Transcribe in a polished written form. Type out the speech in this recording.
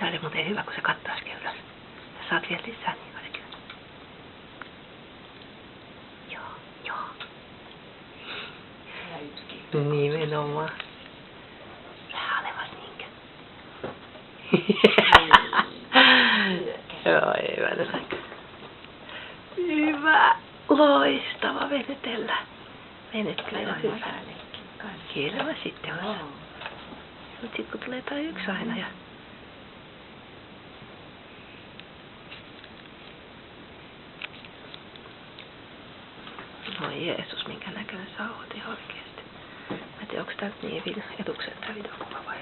Tää oli muuten hyvä, kun se kattaisikin ylös. Sä saat vielä lisää, niin oli kyllä. Joo. Ja yksikin. Nimenomaan. Vähän alevas niinkö? Joo, ei hyvänä aika. Hyvä. Loistava venytellä. Venytellä hyvä. Kyllä sitten on. Mut sit kun tulee tää yksi aina ja... Voi Jeesus, minkä näköinen sä oot ihan oikeesti. Mä en tiedä, onks tää nyt niin etuksen tää videokuva vai?